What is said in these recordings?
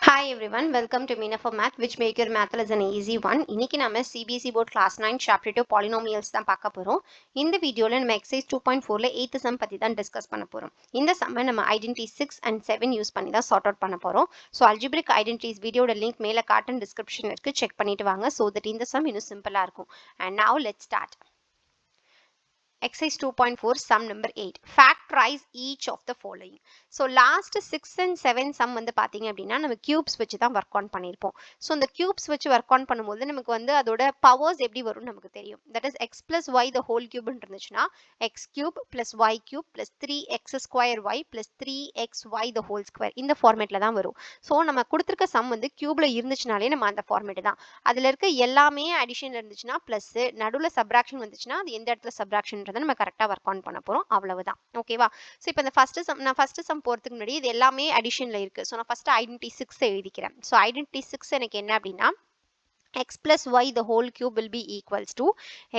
Hi everyone, welcome to Meena for Math, which make your math as an easy one. இன்னைக்கு நம்ம CBSE Board Class 9 Chapter 2 Polynomials தான் பார்க்க போறோம். இந்த வீடியோல நம்ம Exercise 2.4ல 8th sum பத்தி தான் டிஸ்கஸ் பண்ண போறோம். இந்த சம்ம நம்ம Identity 6 and 7 யூஸ் பண்ணி தான் சார்ட் அவுட் பண்ண போறோம். ஸோ Algebraic Identities வீடியோட லிங்க் மேல காட்டன் டிஸ்கிரிப்ஷன் இருக்கு, செக் பண்ணிட்டு வாங்க. ஸோ தட் இந்த சம் இன்னும் சிம்பிளா இருக்கும். And now let's start. Exercise 2.4 sum number 8. Factorize each of the following. So last 6 and 7 sum வந்து பாத்தீங்க அப்படின்னா நம்ம cubes வச்சு தான் work on பண்ணியிருப்போம். So இந்த cubes வச்சு work on பண்ணும்போது நமக்கு வந்து அதோட powers எப்படி வரும்னு நமக்கு தெரியும். That is x plus y the whole cube இருந்துச்சுன்னா x cube plus y cube plus 3x square y plus 3xy the whole square இந்த ஃபார்மேட்ல தான் வரும். ஸோ நம்ம கொடுத்துருக்க சம் வந்து கியூப்ல இருந்துச்சுனாலே நம்ம அந்த ஃபார்மேட் தான். அதுல இருக்க எல்லாமே அடிஷன்ல இருந்துச்சுன்னா பிளஸ், நடுவில் சப்ராக்ஷன் வந்துச்சுன்னா அது எந்த இடத்துல சப்ராக்ஷன் நம்ம கரெக்டா ஒர்க் ஆன் பண்ண போறோம், அவ்வளவுதான். ஓகேவா? சோ இப்போ இந்த ஃபர்ஸ்ட் சம் போறதுக்கு முன்னாடி இது எல்லாமே அடிஷன்ல இருக்கு. சோ நான் ஃபர்ஸ்ட் ஐடென்டிட்டி 6 எழுதிக்கிறேன். சோ ஐடென்டிட்டி 6 எனக்கு என்ன அப்படின்னா x plus y the whole cube will be equals to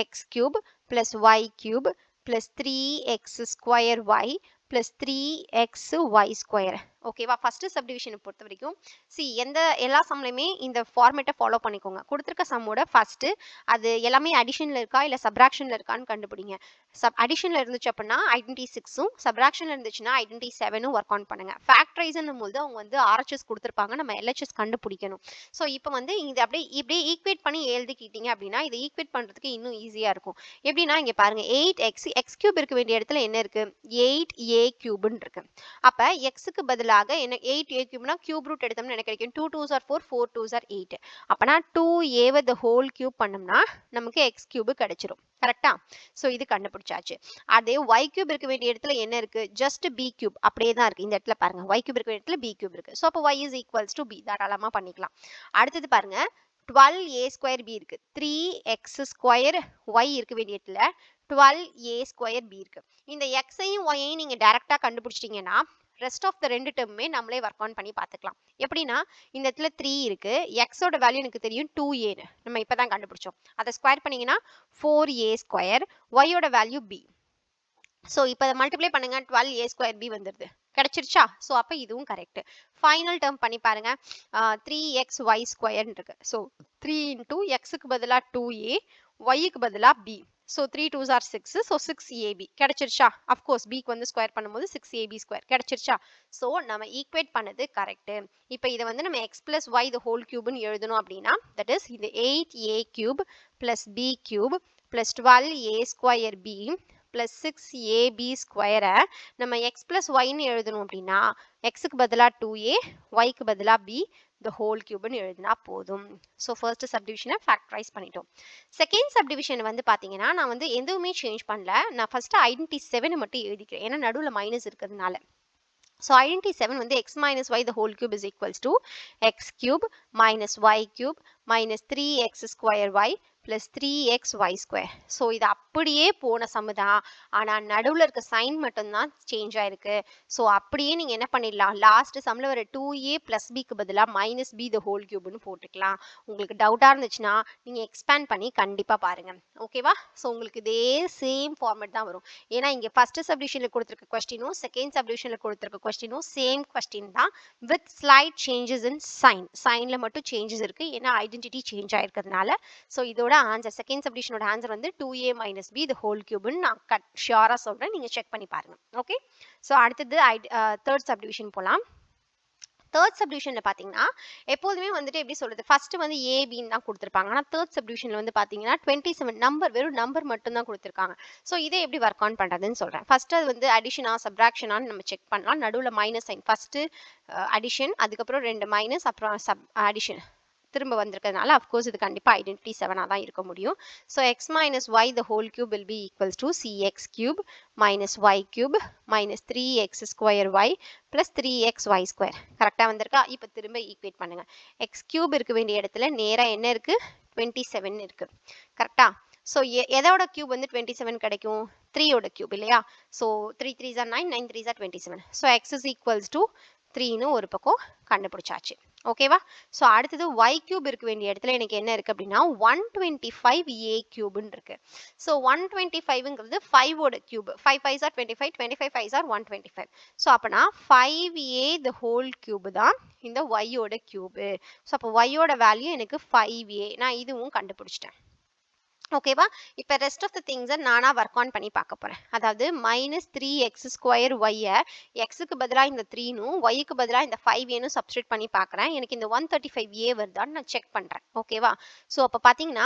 x cube plus y cube plus 3x square y plus 3xy square. ஓகேவா? ஃபர்ஸ்ட் சப்டிவிஷனை பொறுத்த வரைக்கும் எல்லா சம்லையுமே இந்த ஃபார்மேட்டை ஃபாலோ பண்ணிக்கோங்க. கொடுத்துருக்க சம்மோட ஃபர்ஸ்ட் அது எல்லாமே அடிஷன்ல இருக்கா இல்ல சப்ராக்ஷன்ல இருக்கான்னு கண்டுபிடிங்க. அடிஷன்ல இருந்துச்சு அப்படின்னா ஐடென்டிட்டி 6ம், சப்ராக்ஷன்ல இருந்துச்சுன்னா ஐடென்டிட்டி 7ம் ஒர்க் ஆன் பண்ணுங்க. ஃபேக்டரைஸ்ன்னும் போது அவங்க வந்து RHS கொடுத்துருப்பாங்க, நம்ம LHS கண்டுபிடிக்கணும். ஸோ இப்போ வந்து இது இப்படியே ஈக்குவேட் பண்ணி எழுதிக்கிட்டீங்க அப்படின்னா இதை ஈக்குவேட் பண்றதுக்கு இன்னும் ஈஸியா இருக்கும். எப்படின்னா இங்க பாருங்க 8x கியூப் இருக்க வேண்டிய இடத்துல என்ன இருக்கு, 8a கியூப்னு இருக்கு. அப்ப எக்ஸுக்கு பதிலாக என்ன 8a கியூப்னா கியூப் ரூட் எடுத்தோம்னா என்ன கிடைக்கும், 2 2s are 4, 4 2s are 8. அப்பனா 2a the whole cube பண்ணோம்னா நமக்கு x கியூப் கிடைச்சிரும். கரெக்டா? சோ இது கண்டுபிடிச்சாச்சு. அதே y கியூப் இருக்க வேண்டிய இடத்துல என்ன இருக்கு, ஜஸ்ட் b கியூப் அப்படியே தான் இருக்கு. இந்த இடத்துல பாருங்க y கியூப் இருக்க வேண்டிய இடத்துல b கியூப் இருக்கு. சோ அப்ப y is equals to b தாராளமா பண்ணிக்கலாம். அடுத்தது பாருங்க 12a square b இருக்கு, 3x square y இருக்க வேண்டிய இடத்துல 12a square b இருக்கு. இந்த x-ஐயும் y-ஐயும் நீங்க டைரக்டா கண்டுபிடிச்சிட்டீங்கன்னா ரெஸ்ட் ஆஃப் த ரெண்டு டேர்முமே நம்மளே ஒர்க் ஆன் பண்ணி பார்த்துக்கலாம். எப்படின்னா இந்த இடத்துல 3 இருக்கு, எக்ஸோட வேல்யூ எனக்கு தெரியும் 2a, நம்ம இப்பதான் கண்டுபிடிச்சோம். அதை ஸ்கொயர் பண்ணீங்கன்னா 4a ஸ்கொயர், ஒய்யோட வேல்யூ b. ஸோ இப்போ அதை மல்டிப்ளை பண்ணுங்க, 12a ஸ்கொயர் b வந்துடுது. கிடைச்சிருச்சா? ஸோ அப்போ இதுவும் கரெக்ட். ஃபைனல் டேர்ம் பண்ணி பாருங்க, 3xy ஸ்கொயர்னு இருக்கு. ஸோ 3 இன்டூ எக்ஸுக்கு பதிலாக 2a, ஒய்க்கு பதிலாக b. So 3 2s are 6, so 6ab கிடைச்சிருச்சா? அஃப்கோர்ஸ் பிக்கு வந்து ஸ்கொயர் பண்ணும்போது 6ab ஸ்கொயர் கிடைச்சிருச்சா? ஸோ நம்ம ஈக்குவேட் பண்ணது கரெக்ட். இப்போ இதை வந்து நம்ம x plus y the whole cubeன்னு எழுதணும் அப்படின்னா தட் இஸ் இது 8a cube plus b cube plus 12a square b plus 6ab ஸ்கொயரை நம்ம x plus yன்னு எழுதணும் அப்படின்னா xக்கு பதிலாக 2a, yக்கு பதிலாக b the whole cubeன்னு எழுதினா போதும். ஸோ ஃபர்ஸ்ட் சப்டிவிஷனை ஃபேக்டரைஸ் பண்ணிட்டோம். செகண்ட் சப்டிவிஷன் வந்து பார்த்தீங்கன்னா நான் வந்து எதுவுமே சேஞ்ச் பண்ணல. நான் ஃபர்ஸ்ட் ஐடென்டிட்டி 7 மட்டும் எழுதிக்கிறேன், ஏன்னா நடுவில் மைனஸ் இருக்கிறதுனால. So identity 7 வந்து x minus y the whole cube is equals to x cube minus y cube minus 3x square y plus 3xy square. So இது அப்படியே போன சம்மு தான், ஆனால் நடுவில் இருக்க சைன் மட்டும்தான் சேஞ்ச் ஆயிருக்கு. ஸோ அப்படியே நீங்கள் என்ன பண்ணிடலாம், லாஸ்ட் சம்மில் வர 2a plus bக்கு பதிலாக minus b the whole cubeன்னு போட்டுக்கலாம். உங்களுக்கு டவுட்டாக இருந்துச்சுன்னா நீங்கள் எக்ஸ்பேண்ட் பண்ணி கண்டிப்பாக பாருங்க. ஓகேவா? ஸோ உங்களுக்கு இதே சேம் ஃபார்மேட் தான் வரும். ஏன்னா இங்கே ஃபர்ஸ்ட் சப்டிவிஷனில் கொடுத்துருக்க கொஸ்டினும் செகண்ட் சப்டிவிஷனில் கொடுத்துருக்க கொஸ்டினும் சேம் கொஸ்டின் தான், வித் ஸ்லைட் சேஞ்சஸ் இன் சைனில் மட்டும் சேஞ்சஸ் இருக்கு, ஏன்னா ஐடென்டிட்டி சேஞ்ச் ஆயிருக்கிறதுனால. ஸோ இதோட ஆன்சர் செகண்ட் சப்டிவிஷனோட ஆன்சர் வந்து 2a minus b the whole cubeன்னு நான் ஷியரா சொல்றேன், நீங்க செக் பண்ணி பாருங்க. ஓகே, ஸோ அடுத்தது தேர்ட் சப்டிவிஷன் போலாம். தேர்ட் சப்டிவிஷன்ல பாத்தீங்கன்னா எப்போதுமே வந்துட்டு எப்படி சொல்றது, ஃபர்ஸ்ட் வந்து ஏபின்னு தான் கொடுத்துருப்பாங்க. ஆனால் தேர்ட் சப்டிவிஷன்ல வந்து பாத்தீங்கன்னா 27 நம்பர், வெறும் நம்பர் மட்டும் தான் கொடுத்துருக்காங்க. ஸோ இதை எப்படி ஒர்க் ஆன் பண்றதுன்னு சொல்றேன். ஃபர்ஸ்ட் அது வந்து அடிஷனா சப்ராக்ஷனான்னு நம்ம செக் பண்ணலாம். நடுவில் மைனஸ் சைன், ஃபர்ஸ்ட் அடிஷன், அதுக்கப்புறம் 2 மைனஸ், அப்புறம் அடிஷன் திரும்ப வந்திருக்கிறதுனால அஃப்கோர்ஸ் இது கண்டிப்பா ஐடென்டிட்டி 7 தான் இருக்க முடியும். So X minus Y the whole cube will be equals to cx cube minus Y cube minus 3x square Y plus 3xy square. கரெக்டாக வந்திருக்கா? இப்போ திரும்ப ஈக்குவேட் பண்ணுங்க. எக்ஸ் கியூப் இருக்க வேண்டிய இடத்துல நேராக என்ன இருக்கு, 27 இருக்கு. கரெக்டா? ஸோ எதோட கியூப் வந்து 27 கிடைக்கும், 3யோட கியூப் இல்லையா? So 3 3s are 9, 9 3s are 27. So x is equals to 3ன்னு ஒரு பக்கம் கண்டுபிடிச்சாச்சு. ஓகேவா? ஸோ அடுத்தது y கியூப் இருக்க வேண்டிய இடத்துல எனக்கு என்ன இருக்கு அப்படின்னா 125a கியூப்னு இருக்கு. ஸோ 125ங்கிறது 5 ஓட cube. 5 5s are 25, 25 5s are 125. So அப்பனா 5a the whole கியூப் தான் இந்த y ஓட கியூப். ஸோ அப்போ y ஓட வேல்யூ எனக்கு 5a. நான் இதுவும் கண்டுபிடிச்சிட்டேன். ஓகேவா? இப்போ ரெஸ்ட் ஆஃப் த திங்ஸை நானா ஒர்க் ஆன் பண்ணி பார்க்க போறேன். அதாவது -3x² y எக்ஸுக்கு பதிலாக இந்த 3னும் ஒய்க்கு பதிலாக இந்த 5a சப்ஸ்டியூட் பண்ணி பார்க்குறேன். எனக்கு இந்த 135a வருதான்னு நான் செக் பண்ணுறேன். ஓகேவா? ஸோ அப்போ பார்த்தீங்கன்னா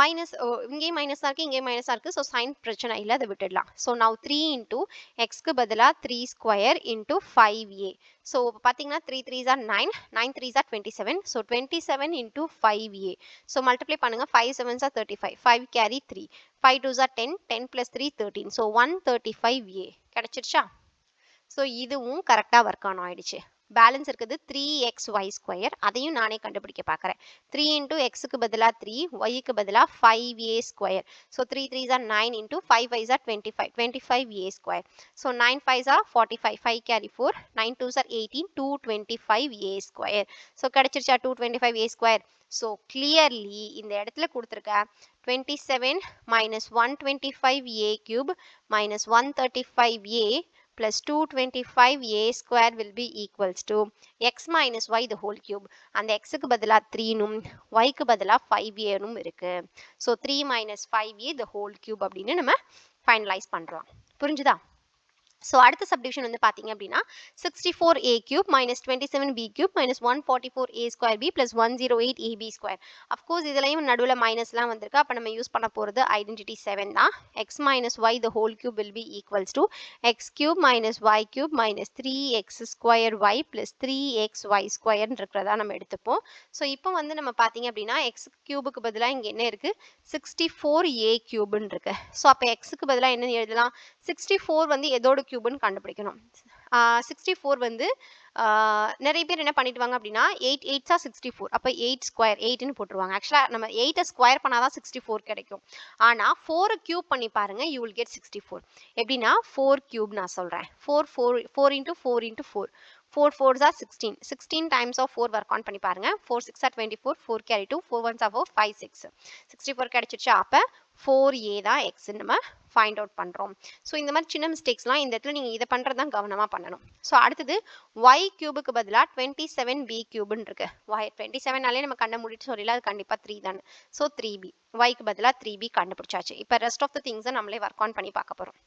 மைனஸ் இங்கேயும் மைனஸாக இருக்குது, இங்கேயும் மைனஸாக இருக்குது. ஸோ சைன் பிரச்சனை இல்லை, அதை விட்டுடலாம். ஸோ நான் 3 இன்டூ எக்ஸ்க்கு பதிலாக 3² இன்டூ 5a. ஸோ பார்த்தீங்கன்னா 3 3s are 9, 9 3s are 27. So 27 into 5a. So multiply பண்ணுங்க, 5 7s are 35, 5 carry 3, 5 2s are 10, 10 plus 3 13. So 135a கிடைச்சிருச்சா? So இதுவும் கரெக்டாக ஒர்க் ஆன் ஆயிடுச்சு. பேலன்ஸ் இருக்குது 3xy², அதையும் நானே கண்டுபிடிக்க பார்க்குறேன். 3 இன்டூ எக்ஸுக்கு பதிலாக 3, ஒய்க்கு பதிலாக 5a². So 3 3s are 9 into 5 5s are 25, 25a². So 9 5s are 45, 5 carry 4, 9 2s are 18, 225a². So கிடைச்சிருச்சா 225a²? ஸோ கிளியர்லி இந்த இடத்துல கொடுத்துருக்க 27 minus 125a cube minus 135a plus 225a² will be equals to x minus y the whole cube. அந்த xக்கு பதிலா 3னும் yக்கு பதிலா 5a இருக்கு. So 3 minus 5a the whole cube அப்படின்னு நம்ம ஃபைனலைஸ் பண்ணுறோம். புரிஞ்சுதா? ஸோ அடுத்த சப்டிவிஷன் வந்து பார்த்தீங்க அப்படின்னா 64a cube minus 27b cube minus 144a²b plus 108ab². Of course இதுலையும் நடுவில் மைனஸ்லாம் வந்திருக்கு. அப்போ நம்ம யூஸ் பண்ண போகிறது ஐடென்டிட்டி 7 தான். x minus y the whole cube will be equals to x cube minus y cube minus 3x² y plus 3xy² இருக்கிறதா நம்ம எடுத்துப்போம். ஸோ இப்போ வந்து நம்ம பார்த்தீங்க அப்படின்னா x கியூபுக்கு பதிலாக இங்கே என்ன இருக்குது 64a கியூப்னு இருக்கு. ஸோ அப்போ எக்ஸுக்கு பதிலாக என்ன எழுதலாம்? 64 வந்து எதோட கியூப்னு கண்டுபிடிக்கணும். 64 வந்து நிறைய பேர் என்ன பண்ணிடுவாங்க அப்படின்னா 8 8s are 64. அப்போ 8² 8ன்னு போட்டுருவாங்க. ஆக்சுவலாக நம்ம 8 ஸ்கொயர் பண்ணாதான் 64 கிடைக்கும். ஆனால் 4 கியூப் பண்ணி பாருங்க, யூ வில் கெட் 64. எப்படின்னா 4 கியூப் நான் சொல்கிறேன். 4 into 4 into 4. 4 4s are 16. 16 times of 4 work on பண்ணி பாருங்க. 4 6 are 24, 4 carry 2, 4 1s are 4, 5 6. 64 கிடைச்சிருச்சா? அப்போ 4a தான் x நம்ம ஃபைண்ட் அவுட் பண்ணுறோம். ஸோ இந்த மாதிரி சின்ன மிஸ்டேக்ஸ்லாம் இந்த இடத்துல நீங்கள் இதை பண்ணுறது தான் கவனமாக பண்ணணும். ஸோ அடுத்தது y கியூபுக்கு பதிலாக 27b கியூப்னு இருக்கு. y 27நாலே நம்ம கண்ணை மூடிட்டு சொல்லல, அது கண்டிப்பாக 3 தானே. ஸோ 3b, yக்கு பதிலாக 3b கண்டுபிடிச்சாச்சு. இப்போ ரெஸ்ட் ஆஃப் த திங்ஸை நம்மளே ஒர்க் ஆன் பண்ணி பார்க்க போகிறோம்.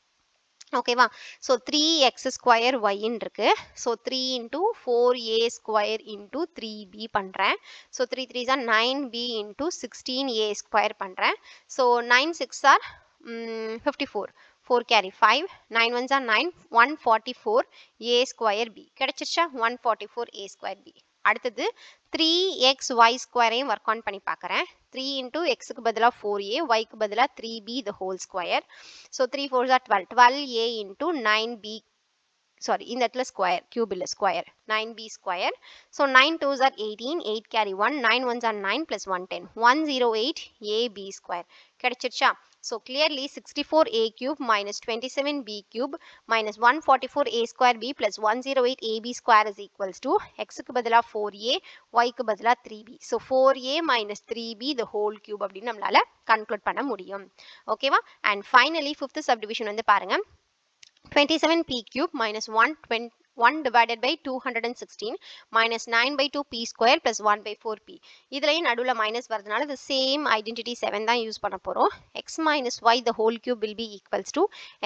ஓகேவா? ஸோ 3x² yன்னு இருக்கு. So 3 into 4a² into 3b பண்ணுறேன். So 3 3s are 9b into 16a² பண்ணுறேன். So 9 6s are 54, 4 carry 5, 9 1s are 9, 144a²b கிடைச்சிருச்சா? 144a²b. அடுத்தது 3xy² ஒர்க் ஆன் பண்ணி பார்க்குறேன். 3 இன்டூ எக்ஸுக்கு பதிலாக 4a, yக்கு பதிலாக 3b the whole square. So 3 4s are 12, 12a into 9b, sorry இந்த இடத்துல ஸ்கொயர், கியூப் இல்லை square, 9b². So 9 2s are 18, 8 carry 1, 9 1s are 9 plus 110, 108ab² கிடைச்சிருச்சா? So clearly 64a cube minus 27b cube minus 144a²b plus 108ab² is equals to xக்கு பதிலாக 4a, yக்கு பதிலாக 3b. So 4a minus 3b the whole cube அப்படின்னு நம்மளால conclude பண்ண முடியும். ஓகேவா? And finally fifth subdivision வந்து பாருங்க, 27p cube minus 1 divided by 216 minus 9 by 2p² plus 1 by 4p. இதுலையும் நடுவில் மைனஸ் வரதுனால the same identity 7 தான் யூஸ் பண்ண போகிறோம். x minus y the whole cube will be equals to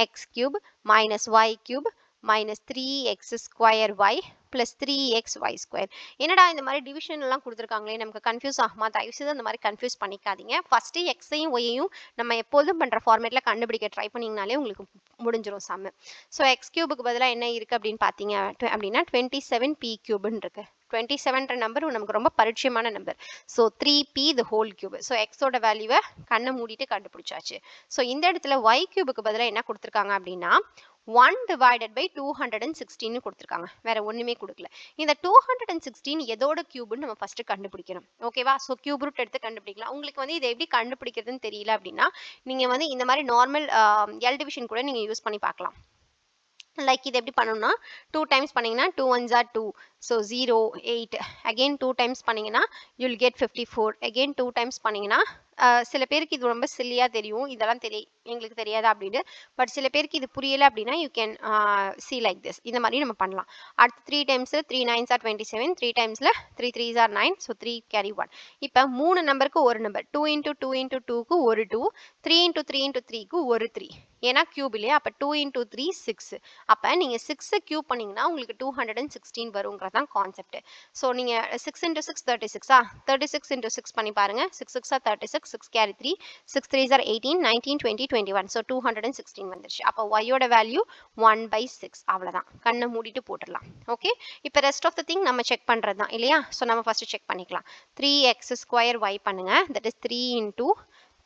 x cube minus y cube minus 3x² y plus 3xy². என்னடா இந்த மாதிரி division எல்லாம் கொடுத்துருக்காங்களே, நமக்கு கன்ஃபியூஸ் ஆகுமா? தயவுசெய்து அந்த மாதிரி கன்ஃபியூஸ் பண்ணிக்காதீங்க. ஃபர்ஸ்ட்டு எக்ஸையும் ஒய்யையும் நம்ம எப்போதும் பண்ணுற ஃபார்மேட்டில் கண்டுபிடிக்க ட்ரை பண்ணிங்கனாலே உங்களுக்கு முடிஞ்சிடும் சம்மு. ஸோ எக்ஸ் கியூபுக்கு பதிலாக என்ன இருக்குது அப்படின்னு பார்த்தீங்க அப்படின்னா 27p கியூப்னு இருக்கு. 27ன்ற நம்பர் நமக்கு ரொம்ப பரிச்சயமான number. So 3p the whole cube. So எக்ஸோட வேல்யூவை கண்ணை மூடிட்டு கண்டுபிடிச்சாச்சு. ஸோ இந்த இடத்துல y கியூபுக்கு பதிலாக என்ன கொடுத்துருக்காங்க அப்படின்னா 1 divided by 216 கொடுத்துருக்காங்க. வேற ஒண்ணுமே கொடுக்கல. இந்த 216 எதோட கியூப்னு நம்ம ஃபர்ஸ்ட் கண்டுபிடிக்கணும். ஓகேவா? ஸோ கியூப் ரூட் எடுத்து கண்டுபிடிக்கலாம். உங்களுக்கு வந்து இதை எப்படி கண்டுபிடிக்கிறதுன்னு தெரியல அப்படின்னா நீங்க வந்து இந்த மாதிரி நார்மல் எல் டிவிஷன் கூட நீங்க யூஸ் பண்ணி பார்க்கலாம். லைக் இது எப்படி பண்ணணும்னா 2 டைம்ஸ் பண்ணீங்கன்னா 2 1s are 2 so 0 8 again 2 times பண்ணீங்கன்னா யூல் கெட் 54 அகெயின் 2 டைம்ஸ் பண்ணீங்கன்னா சில பேருக்கு இது ரொம்ப சில்லியாக தெரியும் இதெல்லாம் எங்களுக்கு தெரியாதா அப்படின்னு பட் சில பேருக்கு இது புரியலை அப்படின்னா you can see like this இந்த மாதிரி நம்ம பண்ணலாம் அடுத்து 3 டைம்ஸில் 3 9s are 27 3 டைம்ஸில் 3 3s are 9 ஸோ 3 கேரி 1 இப்போ 3 நம்பருக்கு ஒரு நம்பர் 2 இன்ட்டு 2 இன்ட்டு 2க்கு ஒரு 2 3 இன்ட்டு 3 இன்ட்டு 3க்கு ஒரு 3 ஏன்னா கியூப் இல்லையா அப்போ 2 இன்ட்டு 3 6 அப்போ நீங்கள் 6 கியூப் பண்ணிங்கன்னா உங்களுக்கு 216 வருங்கிறது தான் கான்செப்ட் ஸோ நீங்கள் 6 இன்ட்டு 6 36 36 இன்ட்டு 6 பண்ணி பாருங்க 6 6 36 6 கேரி 3 6 3s are 18 19 20 21 ஸோ 216 வந்துருச்சு அப்போ ஒய்யோட வேல்யூ 1/6 அவ்வளோதான் கண்ணை மூடிட்டு போட்டுடலாம் ஓகே இப்போ ரெஸ்ட் ஆஃப் த திங் நம்ம செக் பண்ணுறது தான் இல்லையா ஸோ நம்ம ஃபஸ்ட்டு செக் பண்ணிக்கலாம் 3x² y பண்ணுங்க that is 3 into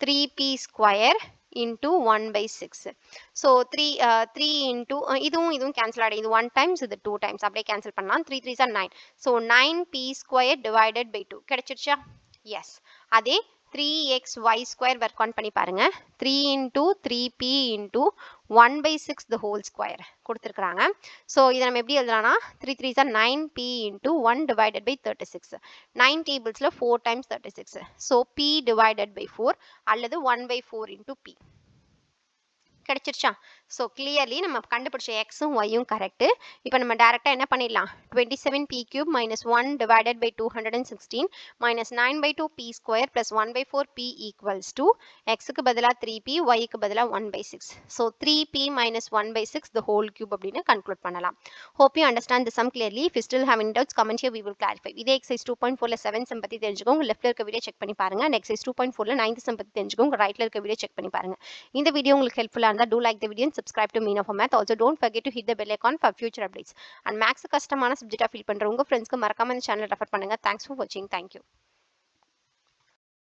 3p square into 1/6 so 3 into இதுவும் cancel ஆகிடும் இது 1 times இது 2 times அப்படியே cancel பண்ணலாம் 3 3s are 9 so 9p square divided by 2 கிடைச்சிருச்சா yes அதே 3xy² work on பண்ணி பாருங்க 3 into 3p into 1/6 the whole square கொடுத்துருக்குறாங்க ஸோ இதை நம்ம எப்படி எழுதலாம்னா 3 3s are 9p into 1 divided by 36 9 tablesல 4 times 36 so p divided by 4 அல்லது 1/4 into p கிடைச்சிருச்சா ஸோ கிளியர்லி நம்ம கண்டுபிடிச்ச எக்ஸும் ஒய்யும் கரெக்டு இப்போ நம்ம டேரெக்டாக என்ன பண்ணிடலாம் 27p³ minus 1 divided by 216 minus 9/2 p square plus 1/4 p equals to எக்ஸுக்கு பதிலாக 3p ஒய்க்கு பதிலாக 1/6 so 3p minus 1/6 the whole cube அப்படின்னு கன்க்ளூட் பண்ணலாம் hope you understand the sum clearly if you still have any doubts comment here we will clarify இதே exercise 2.4ல 7 some பற்றி தெரிஞ்சுக்கோங்க லெஃப்ட்ல இருக்க வீடியோ செக் பண்ணி பாருங்க அண்ட் எக்ஸைஸ் 2.4ல 9th சம் பற்றி தெரிஞ்சுக்கோங்க ரைட்ல இருக்க வீடியோ செக் பண்ணி பாருங்க இந்த வீடியோ உங்களுக்கு ஹெல்ப்ஃபுல்லாக do like the video and subscribe to Meena for Math. Also don't forget to hit the bell icon for future updates. And Max கஷ்டமான சப்ஜெக்டா ஃபீல் பண்ற உங்க ஃப்ரெண்ட்ஸ்க்கு மறக்காம இந்த சேனலை ரெஃபர் பண்ணுங்க. Thanks for watching. Thank you.